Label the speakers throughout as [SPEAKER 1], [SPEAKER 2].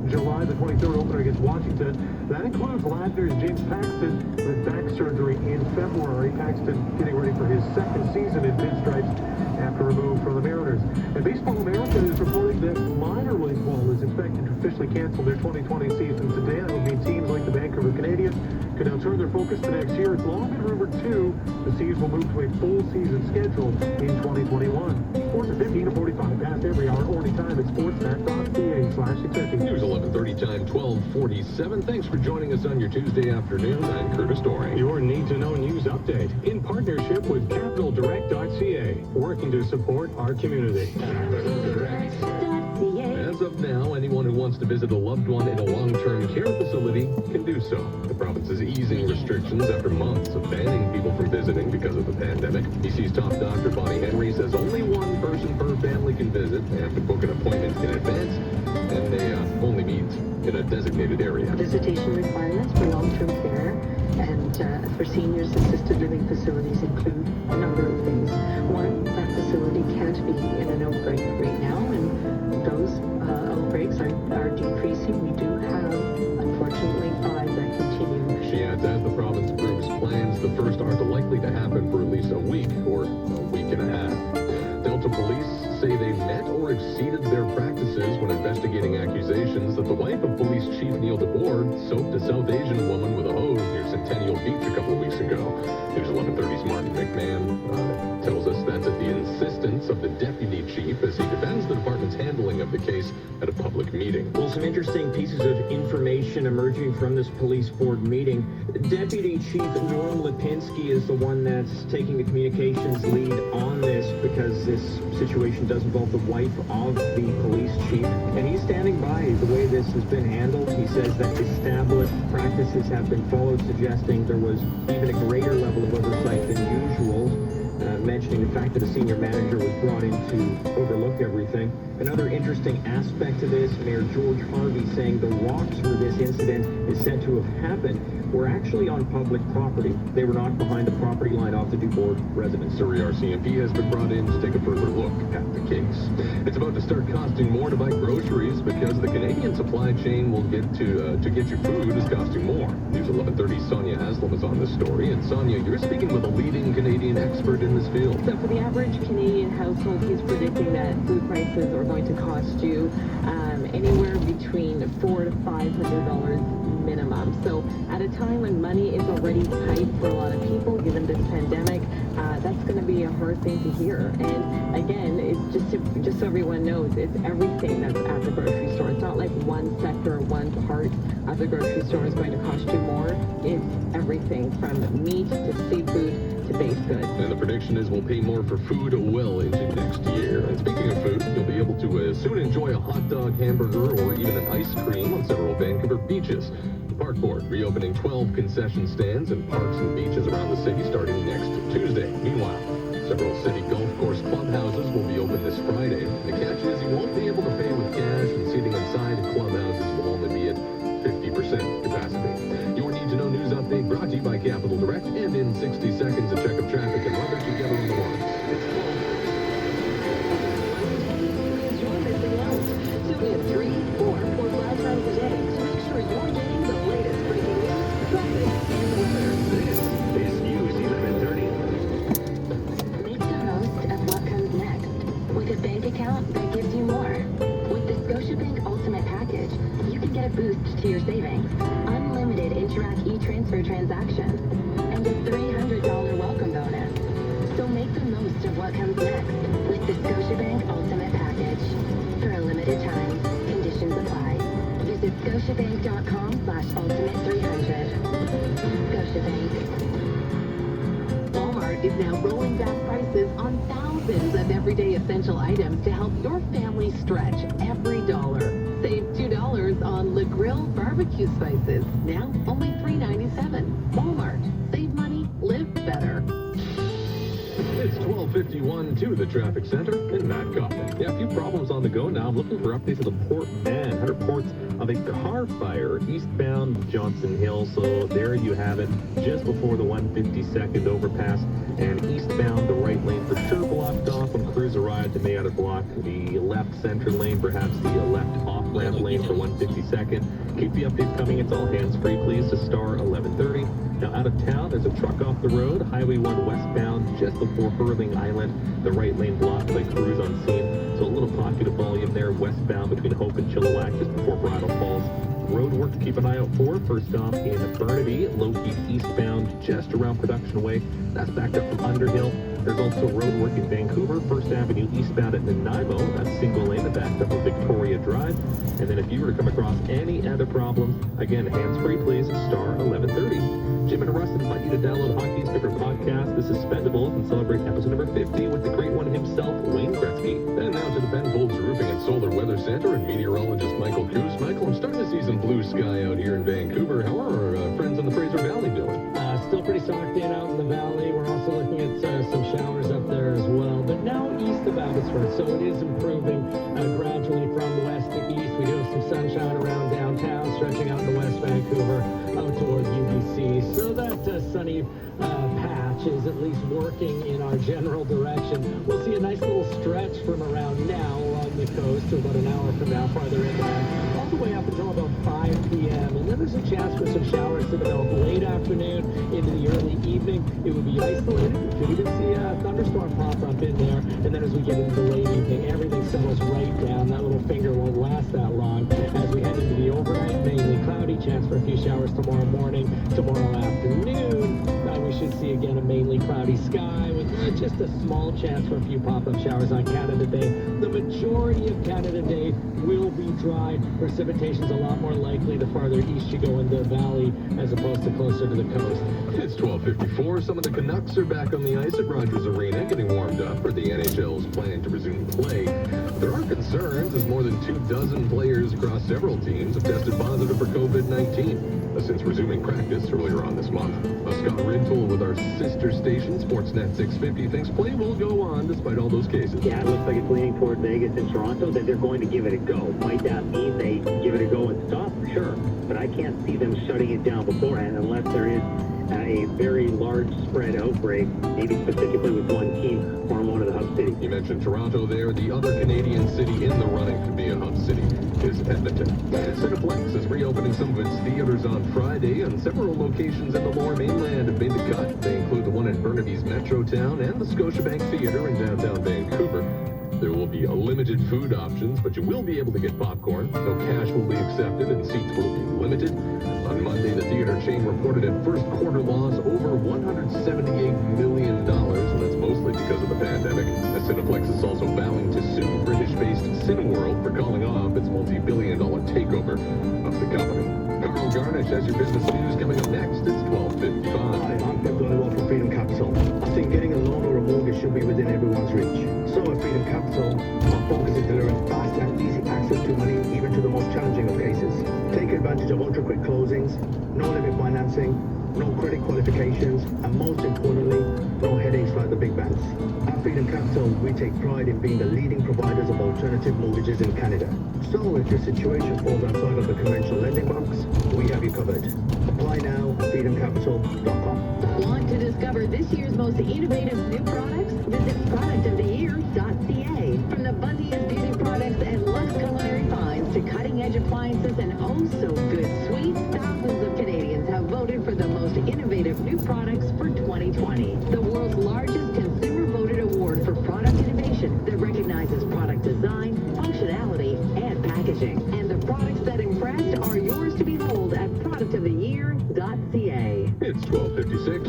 [SPEAKER 1] July, the 23rd opener against Washington. That includes Ladner's James Paxton with back surgery in February. Paxton getting ready for his second season in pinstripes after removed from the Mariners. And Baseball America is reporting that minor league ball is expected to officially cancel their 2020 season today. That would mean teams like the Vancouver Canadians can now turn their focus to next year. It's long been rumored, too, the Seas will move to a full season schedule in 2021. Sports at 15 to 45 past every hour or anytime at sportsnet.ca/executive.
[SPEAKER 2] News 11:30 time 12:47. Thanks for joining us on your Tuesday afternoon. I'm Curtis Doring.
[SPEAKER 1] Your need-to-know news update in partnership with CapitalDirect.ca, working to support our community.
[SPEAKER 2] As of now, anyone who wants to visit a loved one in a long-term care facility can do so. The province is easing restrictions after months of banning people from visiting because of the pandemic. BC's top doctor, Bonnie Henry, says only one person per family can visit. They have to book an appointment in advance, and they only meet in a designated area.
[SPEAKER 3] Visitation requirements for long-term care and for seniors assisted living facilities include a number of things. One, that facility can't be in an outbreak right now, and those outbreaks are decreasing. We do have, unfortunately, 5 that continue.
[SPEAKER 2] She adds, as the province approves plans, the first aren't likely to happen for at least a week or a week and a half. Delta police say they met or exceeded their practices when investigating accusations that the wife of police chief Neil DeBoer soaked a South Asian woman with a hose near Centennial Beach a couple of weeks ago. News 11:30's Martin McMahon tells us that's at the insistence of the deputy chief as he defends the department's handling of the case at a public meeting.
[SPEAKER 4] Well, some interesting pieces of information emerging from this police board meeting. Deputy Chief Norm Lipinski is the one that's taking the communications lead on this because this situation does involve the wife of the police chief, and he's standing by the way this has been handled. He says that established practices have been followed, suggesting there was even a greater level of oversight than usual, mentioning the fact that a senior manager was brought in to overlook everything. Another interesting aspect to this, Mayor George Harvey saying the walks where this incident is said to have happened were actually on public property. They were not behind the property line off the Dubourg residence.
[SPEAKER 2] Surrey RCMP has been brought in to take a further look at the case. It's about to start costing more to buy groceries because the Canadian supply chain will get to get your food is costing more. News 11:30 Sonia Haslam is on this story. And Sonia, you're speaking with a leading Canadian expert in this field.
[SPEAKER 5] So for the average Canadian household, he's predicting that food prices are going to cost you anywhere between $400 to $500 minimum. So at a time when money is already tight for a lot of people, given this pandemic, that's going to be a hard thing to hear. And again, it's just so everyone knows, it's everything that's at the grocery store. It's not like one sector or one part of the grocery store is going to cost you more. It's everything from meat to seafood to baked goods.
[SPEAKER 2] And the prediction is we'll pay more for food well into next year. And speaking of food, you'll be able to soon enjoy a hot dog, hamburger, or even an ice cream on several Vancouver beaches. The Park Board reopening 12 concession stands and parks and beaches around the city starting next Tuesday. Meanwhile, several city golf course clubhouses will be open this Friday. The catch is you won't be able to pay with cash, and seating inside clubhouses will only be at 50% capacity. Your need-to-know news update brought to you by Capital Direct, and in 60 seconds, a check of traffic and weather together in the morning.
[SPEAKER 3] You're missing out. Tune in 3, 4, or 5 times a day to make sure you're getting the latest breaking news, traffic, and weather.
[SPEAKER 1] This is News 11:30.
[SPEAKER 3] Make the most of what comes next with a bank account that gives you more. With the Scotiabank Ultimate Package, you can get a boost to your savings, unlimited Interac e-transfer transactions, and a $300 welcome bonus. So make the most of what comes next with the Scotiabank Ultimate Package. For a limited time, conditions apply. Visit scotiabank.com/ultimate300. Scotiabank.
[SPEAKER 5] Walmart is now rolling back prices on thousands of everyday essential items to help your family stretch every dollar. Save $2 on Le Grill barbecue spices, now only $3.97. Walmart. Save money, live better.
[SPEAKER 2] It's 12:51 to the traffic center in Matt Coffin. Yeah, a few problems on the go now. I'm looking for updates of the Port Van. 100 reports of a car fire eastbound Johnson Hill. So there you have it, just before the 152nd overpass. And eastbound, the right lane for sure blocked off on Cruiser Ride to Mayotte Block. The left center lane, perhaps the left off Woodland lane for 152nd. Keep the updates coming. It's all hands-free, please, to star 1130. Now, out of town, there's a truck off the road, Highway 1 westbound, just before Hurling Island. The right lane blocked by crews on scene. So a little pocket of volume there westbound between Hope and Chilliwack, just before Bridle Falls. Road work to keep an eye out for. First off in Burnaby, low-key eastbound, just around Production Way. That's backed up from Underhill. There's also road work in Vancouver, 1st Avenue eastbound at Nanaimo. That's single lane, backed up on Victoria Drive. And then if you were to come across any other problems, again, hands-free, please, star 1130. Jim and Russ invite you to download Hockey's favorite podcast, The Suspendables, and celebrate episode number 50 with the great one himself, Wayne Gretzky. And now to the Ben Folds Roofing and Solar Weather Center and meteorologist Michael Coos. Michael, I'm starting to see some blue sky out here in Vancouver. How are our friends in the Fraser Valley doing?
[SPEAKER 6] Still pretty socked in out in the valley. We're also looking at some showers up there as well. But now east of Abbotsford, so it is improving gradually from west to east. We do have some sunshine around downtown, stretching out into West Vancouver, out toward UBC. So that sunny patch is at least working in our general direction. We'll see a nice little stretch from around now along the coast to about an hour from now, farther inland, all the way up until about 5 p.m. And then there's a chance for some showers to develop late afternoon into the early evening. It would be isolated. You could even see a thunderstorm pop up in there. And then as we get into the late evening, everything settles right down. That little finger won't last that long. As we head into the overnight, mainly cloudy, chance for a few showers tomorrow morning, tomorrow afternoon. We should see again a mainly cloudy sky with just a small chance for a few pop-up showers on Canada Day. The majority of Canada Day will be dry. Precipitation's a lot more likely the farther east you go in the valley as opposed to closer to the coast.
[SPEAKER 2] It's 12:54. Some of the Canucks are back on the ice at Rogers Arena, getting warmed up for the NHL's plan to resume play. There are concerns as more than 24 players across several teams have tested positive for COVID-19 since resuming practice earlier on this month. Scott Rintoul with our sister station, Sportsnet 650, thinks play will go on despite all those cases.
[SPEAKER 7] Yeah, it looks like it's leaning toward Vegas and Toronto, that they're going to give it a go. Might that mean they give it a go and stop? Sure. But I can't see them shutting it down beforehand unless there is a very large spread outbreak, maybe specifically with one team or in one of the hub cities.
[SPEAKER 2] You mentioned Toronto there. The other Canadian city in the running to be a hub city is Edmonton. Cineplex is reopening some of its theaters on Friday, and several locations in the Lower Mainland have made the cut. They include the one in Burnaby's Metrotown and the Scotiabank Theatre in downtown Vancouver. There will be limited food options, but you will be able to get popcorn. No cash will be accepted and seats will be limited. On Monday, the theater chain reported a first quarter loss over $178 million, and that's mostly because of the pandemic. The Cineplex is also vowing to sue British-based Cineworld for calling off its multi-billion-dollar takeover of the company. Carl Garnish has your business news coming up next. It's 12:55.
[SPEAKER 8] Hi, I'm Pep Donovan from Freedom Capital. I think getting a loan or a mortgage should be within everyone's reach. So at Freedom Capital, our focus is delivering fast and easy access to money, even to the most challenging of cases. Take advantage of ultra-quick closings, no limit financing, no credit qualifications, and most importantly, no headaches like the big banks. At Freedom Capital, we take pride in being the leading providers of alternative mortgages in Canada. So if your situation falls outside of the conventional lending box, we have you covered. Apply now at freedomcapital.com.
[SPEAKER 3] Want to discover this year's most innovative new products? Visit productoftheyear.ca. From the buzziest beauty products and luxe culinary finds to cutting-edge appliances and oh-so-good sweets, thousands of Canadians have voted for the most innovative new products for 2020. The world's largest consumer-voted award for product innovation that recognizes product design, functionality, and packaging. And the products that impressed are yours to behold at productoftheyear.ca.
[SPEAKER 2] It's 12:56.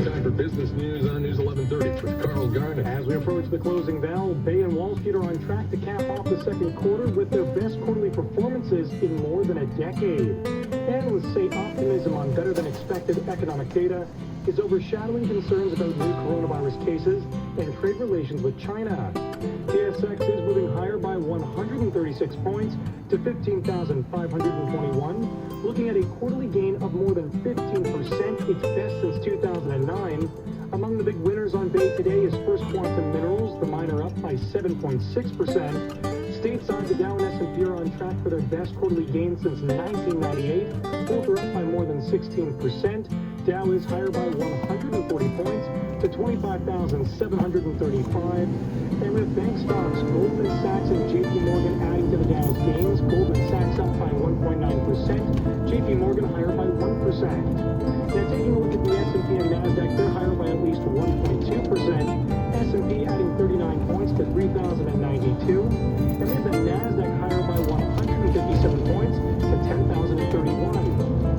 [SPEAKER 2] Time for business news on News 1130 with Carl Garnish.
[SPEAKER 1] As we approach the closing bell, Bay and Wall Street are on track to cap off the second quarter with their best quarterly performances in more than a decade. Analysts say optimism on better-than-expected economic data is overshadowing concerns about new coronavirus cases and trade relations with China. TSX is moving higher by 136 points to 15,521, looking at a quarterly gain of more than 15%, its best since 2009. Among the big winners on Bay today is First Quantum Minerals, the miner up by 7.6%. Stateside, the Dow and S&P are on track for their best quarterly gain since 1998. Both are up by more than 16%. Dow is higher by 140 points to 25,735. And with bank stocks, Goldman Sachs and JP Morgan adding to the Dow's gains. Goldman Sachs up by 1.9%. JP Morgan higher by 1%. Now taking a look at the S&P and NASDAQ, they're higher by at least 1.2%. S&P adding 39 points to 3,092. And with the NASDAQ higher by 157 points to 10,031.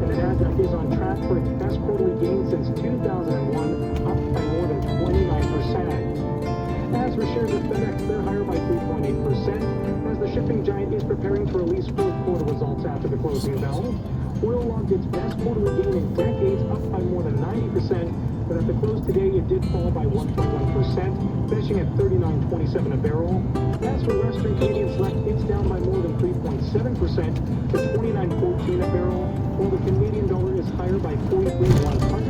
[SPEAKER 1] And the NASDAQ is on track for its best quarterly gain since 2001, up by more than 29%. As for shares of FedEx, they're higher by 3.8%, as the shipping giant is preparing to release fourth quarter results after the closing bell. Oil logged its best quarterly gain in decades, up by more than 90%, but at the close today, it did fall by 1.1%, finishing at $39.27 a barrel. As for Western Canadian Select, it's down by more than 3.7% to $29.14 a barrel, while the Canadian dollar is higher by 43.01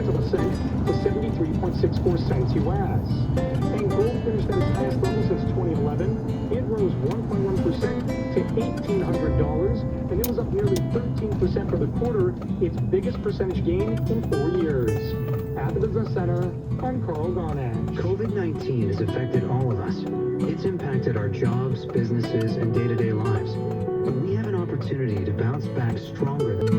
[SPEAKER 1] to 73.64 cents U.S. And gold finished at its highest level since 2011. It rose 1.1% to $1,800, and it was up nearly 13% for the quarter, its biggest percentage gain in 4 years. At the Business Center, I'm Carl Garnett.
[SPEAKER 9] COVID-19 has affected all of us. It's impacted our jobs, businesses, and day-to-day lives. But we have an opportunity to bounce back stronger than